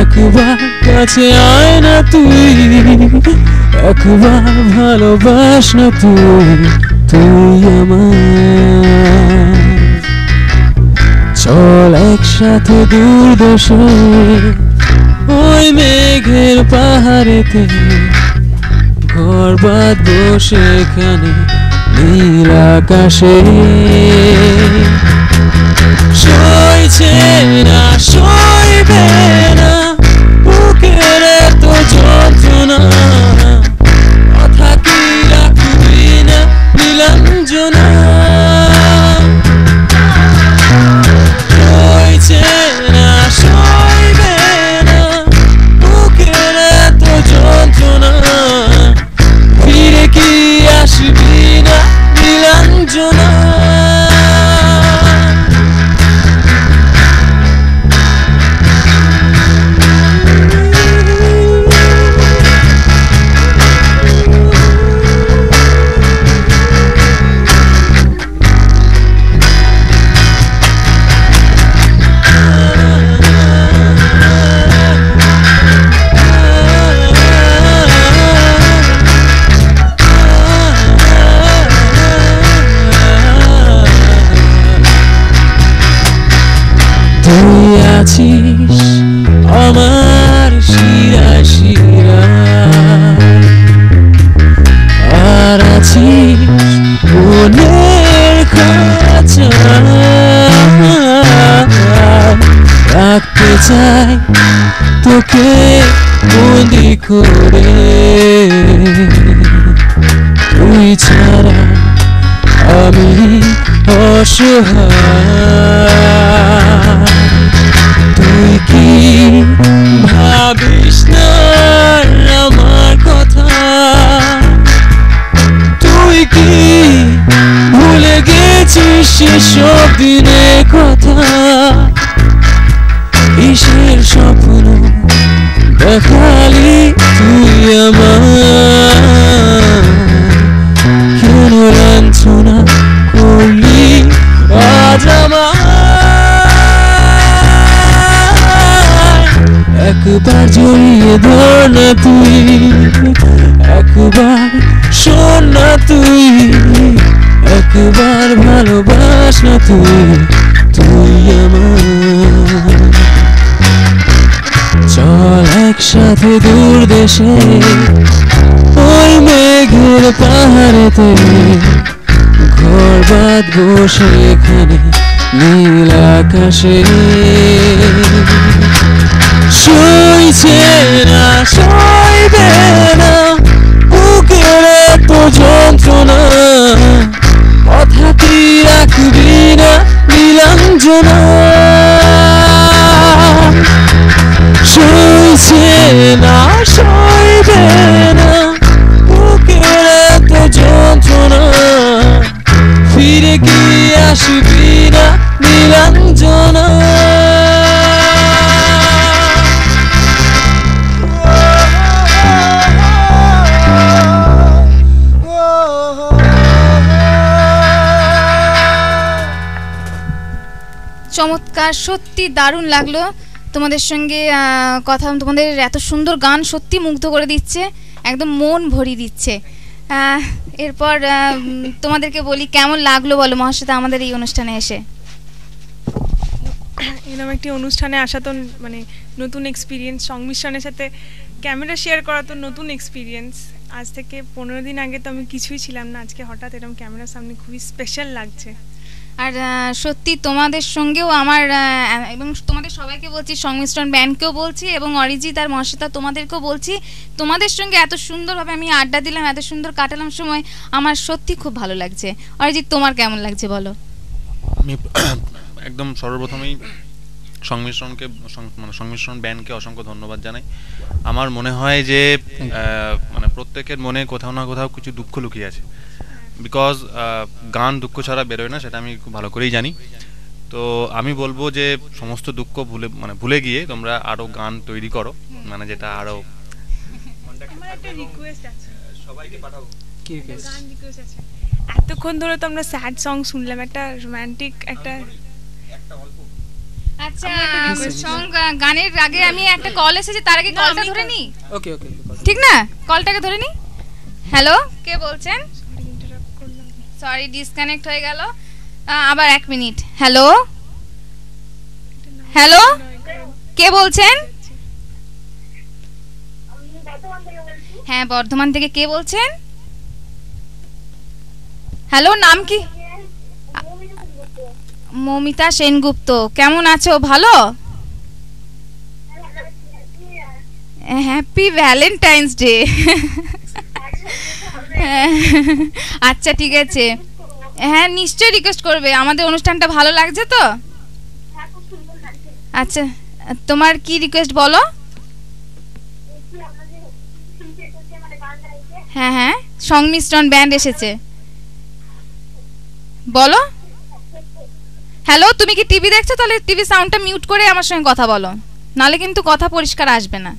একবার কাছে আয় না তুই, একবার ভালোবাস না তুই, তুই আমার। চল একসাথে দূরদেশে ওই মেঘের পাহাড়েতে ঘর বাঁধবো সেখানে নীল আকাশে। সইছে না সইবে না বুকের এত যন্ত্রণা, কথা কি রাখবি না নীলাঞ্জনা? সইছে না সইবে না বুকের এত যন্ত্রণা, ফিরে কি আসবি না নীলাঞ্জনা? তুই আছিস আমার শিরা শিরা, আর আছিস মনের খাঁচা, রাখতে চাই তোকে বন্দি করে, তুই ছাড়া আমি অসহায়। তুই কি ভাবিস না আমার কথা? তুই কি ভুলে গেছিস সেসব দিনের কথা? কিসের স্বপ্ন দেখালি তুই আমার? কেন লাঞ্ছনা করলি আজ আমার? একবার জড়িয়ে ধর না তুই, একবার শোন না তুই, একবার ভালোবাস না তুই, তুই আমার। চল একসাথে দূর দেশে ওই মেঘের পাহাড়েতে ঘর বাঁধবো সেখানে নীল আকাশে। সইছে না সইবে না বুকের এত যন্ত্রণা, কথা তুই রাখবি না নীলাঞ্জনা। সইছে না সইবে না বুকের এত যন্ত্রণা, ফিরে কি আসবি না নীলাঞ্জনা। চমৎকার, সত্যি দারুণ লাগলো তোমাদের সঙ্গে কথা। তোমাদের এত সুন্দর গান সত্যি মুগ্ধ করে দিচ্ছে, একদম মন ভরিয়ে দিচ্ছে। এরপর তোমাদেরকে বলি কেমন লাগলো বলো মহাশ্বেতা আমাদের এই অনুষ্ঠানে এসে? এরকম একটি অনুষ্ঠানে আসা তো মানে নতুন এক্সপিরিয়েন্স, সংমিশ্রণের সাথে ক্যামেরা শেয়ার করা তো নতুন এক্সপিরিয়েন্স। আজ থেকে 15 দিন আগে তো আমি কিছুই ছিলাম না, আজকে হঠাৎ এরকম ক্যামেরার সামনে খুবই স্পেশাল লাগছে। আর সত্যি তোমাদের সঙ্গেও আমার এবং তোমাদের সবাইকে বলছি, সংমিশ্রণ ব্যান্ডকেও বলছি এবং অরিজিৎ আর মহাশ্বেতা তোমাদেরকেও বলছি, তোমাদের সঙ্গে এত সুন্দরভাবে আমি আড্ডা দিলাম, এত সুন্দর কাটালাম সময়, আমার সত্যি খুব ভালো লাগছে। অরিজিৎ তোমার কেমন লাগছে বলো? আমি একদম সর্বপ্রথমেই সংমিশ্রণকে মানে সংমিশ্রণ ব্যান্ডকে অসংখ্য ধন্যবাদ জানাই। আমার মনে হয় যে মানে প্রত্যেকের মনে কোথাও না কোথাও কিছু দুঃখ লুকিয়ে আছে, বিকজ গান দুঃখ ছাড়া বেরোয় না, সেটা আমি খুব ভালো করেই জানি। তো আমি বলবো যে সমস্ত দুঃখ ভুলে গিয়ে তোমরা আরো গান তৈরি করো, মানে যেটা আরো। আমার একটা রিকোয়েস্ট আছে, সবাইকে পাঠাবো। কি গান রিকোয়েস্ট আছে। এতক্ষণ ধরে তো আমরা স্যাড সং শুনলাম, একটা রোমান্টিক একটা আচ্ছা সং গানের আগে আমি একটা কল এসেছে, তার আগে কলটা ধরে নি। ওকে ওকে, ঠিক না, কলটাকে ধরে নি। হ্যালো, কে বলছেন? সরি ডিসকানেক্ট হয়ে গেল, আবার 1 মিনিট। হ্যালো হ্যালো, কে বলছেন? হ্যাঁ বর্ধমান থেকে, কে বলছেন? হ্যালো, নাম কি? মমিতা সেনগুপ্ত। কেমন আছো? ভালো? Happy Valentine's day. আচ্ছা ঠিক আছে, হ্যাঁ নিশ্চয়ই রিকোয়েস্ট করবে। আমাদের অনুষ্ঠানটা ভালো লাগছে তো? আচ্ছা তোমার কি রিকোয়েস্ট বলো? হ্যাঁ হ্যাঁ, সংমিশ্রণ ব্যান্ড এসেছে, বলো। হ্যালো, তুমি কি টিভি দেখছো? তাহলে টিভি সাউন্ডটা মিউট করে আমার সঙ্গে কথা বলো, নালে কিন্তু কথা পরিষ্কার আসবে না।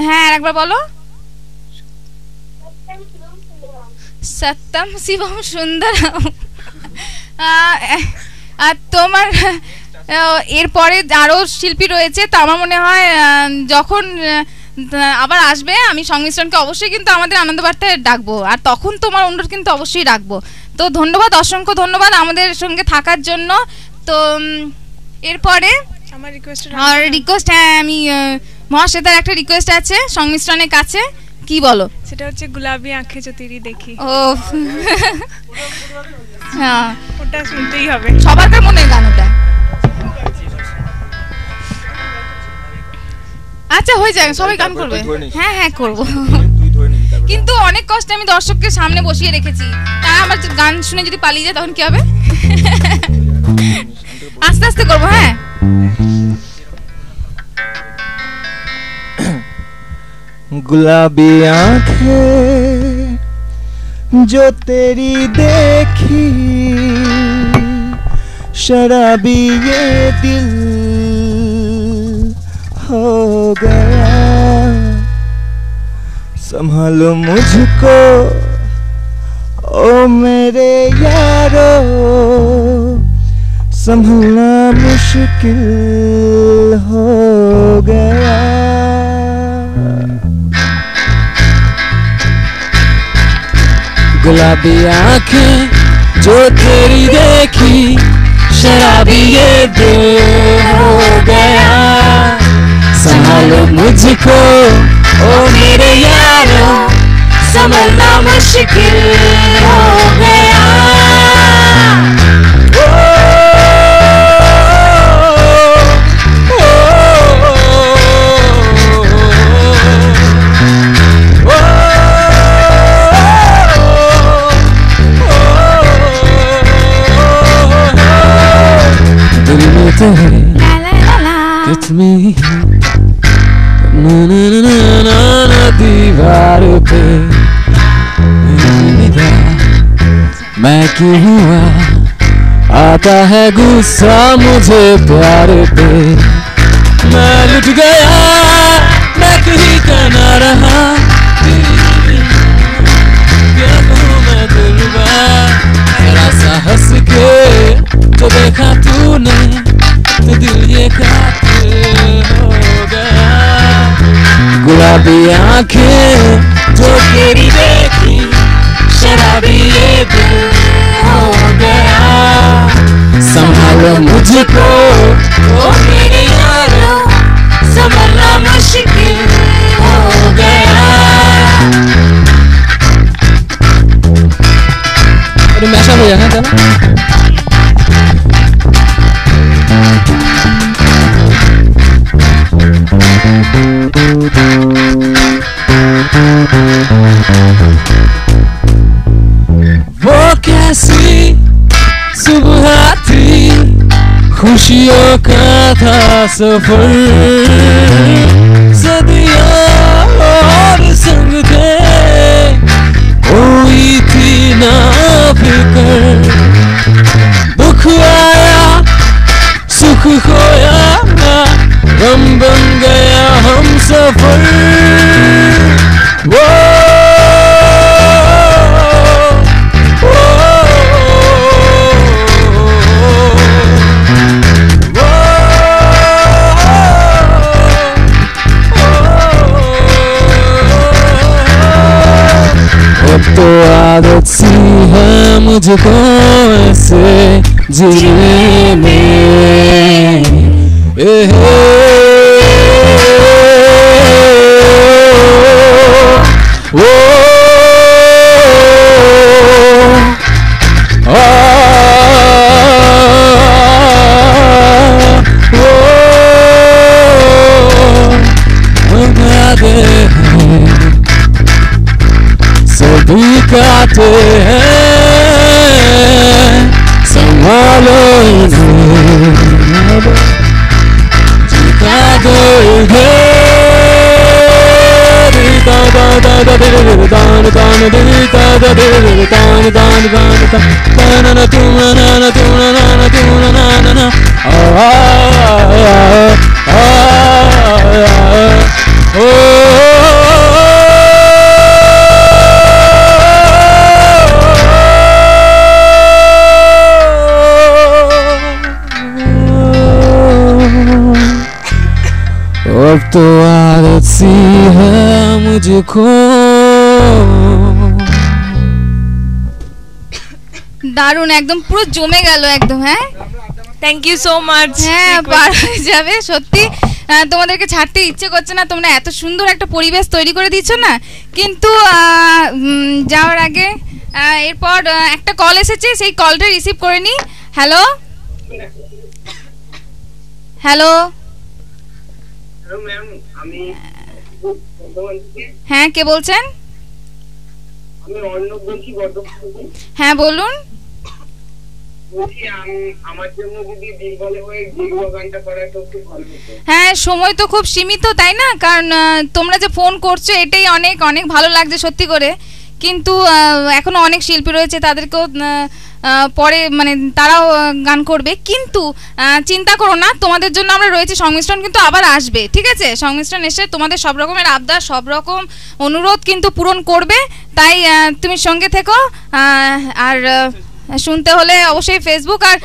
হ্যাঁ একবার বলো। সত্যম শিবম সুন্দরম। আর তোমার এরপরে আরো শিল্পী রয়েছে, তো আমার মনে হয় যখন আবার আসবে আমি সংমিশ্রণকে অবশ্যই কিন্তু আমাদের আনন্দবার্তায় ডাকবো, আর তখন তোমার অনুরোধ কিন্তু অবশ্যই রাখবো। তো ধন্যবাদ, অসংখ্য ধন্যবাদ আমাদের সঙ্গে থাকার জন্য। তো এরপরে আমার রিকোয়েস্ট, হ্যাঁ আমি মহাশ্বেতার একটা রিকোয়েস্ট আছে সংমিশ্রণের কাছে। কি বলো? সেটা হচ্ছে গুলাবি আঁখে जो तेरी देखी। ও হ্যাঁ, ওটা শুনতেই হবে। সবার মনে গান ওটা। আচ্ছা হয়ে যাবে, সবাই গান করবে। হ্যাঁ হ্যাঁ করব, কিন্তু অনেক কষ্টে আমি দর্শককে সামনে বসিয়ে রেখেছি, তারা আমার গান শুনে যদি পালিয়ে যায় তখন কি হবে? আস্তে আস্তে করবো। হ্যাঁ, गुलाबी आंखें जो तेरी देखी, शराबी ये दिल हो गया, संभालो मुझको ओ मेरे यारो, संभलना मुश्किल हो गया। गुलाबी आंखें जो तेरी देखी, शराबी ये दिल हो गया, संभालो मुझको ओ मेरे यारो, संभलना मुश्किल हो गया। दीवार पे मैं क्यों हुआ, आता है गुस्सा मुझे प्यार पे, मैं लुट गया, मैं कहीं का ना रहा, क्या कहूँ मैं दिलवा, जरा सा हंस के जो देखा तूने तो दिल ये कातिल हो गया। गुलाबी आंखें जो तेरी देखी, शराबी ये दिल हो गया, संभालो मुझको ओ मेरे यारो, संभलना मुश्किल हो गया। अरे मैशअप हो जाना चलो। वो कैसी सुबह थी, खुशियों का था सफर, सदियों और संग थे, कोई थी ना फिक्र, दुख आया सुख खोया, गम बन गया हम सफर। वो अब तो आदत सी है मुझको ऐसे जीने में, सभी काटे हैं, संभालो इन्हें, जिता दो अब तो आदत सी है मुझको। দারুণ, একদম পুরো জমে গেল একদম। হ্যাঁ, থ্যাংক ইউ সো মাচ। হ্যাঁ, পার হয়ে যাবে সত্যি। তোমাদেরকে ছাড়তে ইচ্ছে করছে না, তোমরা এত সুন্দর একটা পরিবেশ তৈরি করে দিচ্ছ না। কিন্তু যাওয়ার আগে এরপর একটা কল এসেছে, সেই কলটা রিসিভ করে নি। হ্যালো হ্যালো ম্যাম, আমি হ্যাঁ, কে বলছেন? আমি অর্ণব বলছি বর্ধমান থেকে। হ্যাঁ বলুন। বলছি আমার জন্য যদি দিলবলে হয়ে জিগো গানটা করা তো খুব ভালো হতো। হ্যাঁ, সময় তো খুব সীমিত, তাই না? কারণ তোমরা যে ফোন করছো এটাই অনেক অনেক ভালো লাগছে সত্যি করে। কিন্তু এখনো অনেক শিল্পী রয়েছে, তাদেরকেও পরে মানে তারাও গান করবে। কিন্তু চিন্তা করো না, তোমাদের জন্য আমরা রয়েছি। সংমিশ্রণ কিন্তু আবার আসবে, ঠিক আছে? সংমিশ্রণ এসে তোমাদের সব রকমের আবদার, সব রকম অনুরোধ কিন্তু পূরণ করবে। তাই তুমি সঙ্গে থেকো। আর শুনতে হলে অবশ্যই ফেসবুক আর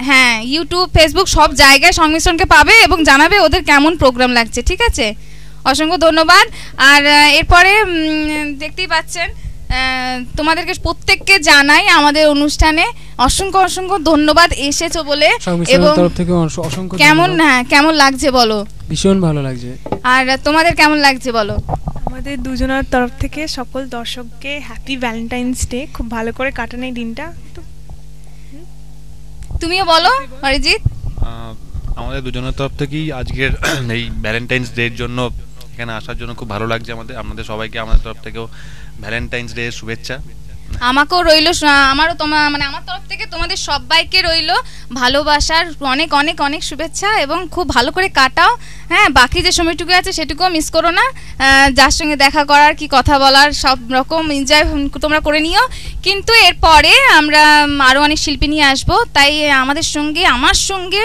হ্যাঁ ইউটিউব, ফেসবুক সব জায়গায় সংমিশ্রণকে পাবে এবং জানাবে ওদের কেমন প্রোগ্রাম লাগছে, ঠিক আছে? অসংখ্য ধন্যবাদ। আর এরপরে দেখতেই পাচ্ছেন তোমাদেরকে প্রত্যেককে জানাই আমাদের অনুষ্ঠানে অসংখ্য অসংখ্য ধন্যবাদ এসেছো বলে। এবং তরফ থেকে অসংখ্য কেমন লাগছে বলো? ভীষণ ভালো লাগছে। আর তোমাদের কেমন লাগছে বলো? আমাদের দুজনের তরফ থেকে সকল দর্শককে হ্যাপি ভ্যালেন্টাইন্স ডে। খুব ভালো করে কাটান এই দিনটা। তুমিও বলো অরিজিৎ। আমাদের দুজনের তরফ থেকেই আজকের এই ভ্যালেন্টাইন্স ডে এর জন্য এখানে আসার জন্য খুব ভালো লাগছে আপনাদের সবাইকে আমাদের তরফ থেকেও ভ্যালেন্টাইন্স ডে শুভেচ্ছা। আমাকেও রইল, আমারও আমার তরফ থেকে তোমাদের সবাইকে রইল ভালোবাসার অনেক অনেক অনেক শুভেচ্ছা এবং খুব ভালো করে কাটাও। হ্যাঁ, বাকি যে সময়টুকু আছে সেটুকুও মিস করো না। যার সঙ্গে দেখা করার, কি কথা বলার, সব রকম এনজয় তোমরা করে নিও। কিন্তু এরপরে আমরা আরও অনেক শিল্পী নিয়ে আসবো, তাই আমার সঙ্গে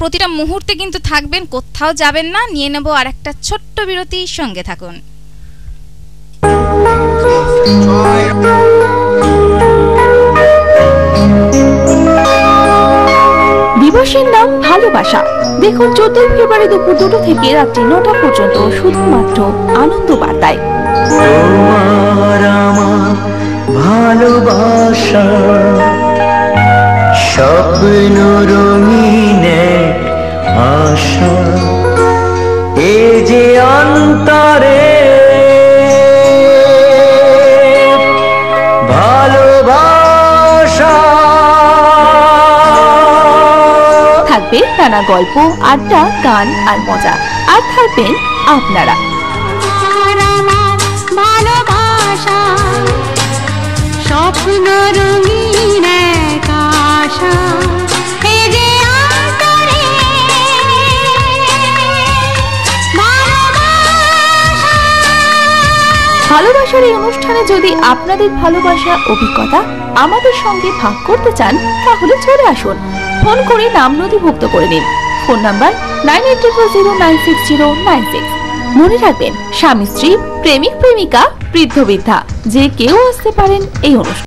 প্রতিটা মুহূর্তে কিন্তু থাকবেন, কোথাও যাবেন না। নিয়ে নেবো আর একটা ছোট্ট বিরতি, সঙ্গে থাকুন। দিবসের নাম ভালোবাসা। দেখুন 14 ফেব্রুয়ারি দুপুর 2টা থেকে রাত্রি 9টা পর্যন্ত শুধুমাত্র আনন্দ বার্তায়। তোমার আমার ভালোবাসা স্বপ্ন রঙিন আশা, এ যে অন্তরে ভালোবাসা। থাকবে নানা গল্প, আড্ডা, গান আর মজা। আর থাকবেন আপনারা। ভালোবাসা স্বপ্ন রঙিন আশা, এ যে অন্তরে ভালোবাসার এই অনুষ্ঠানে যদি আপনাদের ভালোবাসার অভিজ্ঞতা আমাদের সঙ্গে ভাগ করতে চান, তাহলে চলে আসুন। ফোন করে নাম নথিভুক্ত করে নিন। Phone number 9800096096। মনে রাখবেন, স্বামী স্ত্রী, প্রেমিক প্রেমিকা, বৃদ্ধ বৃদ্ধা যে কেউ আসতে পারেন এই অনুষ্ঠানে।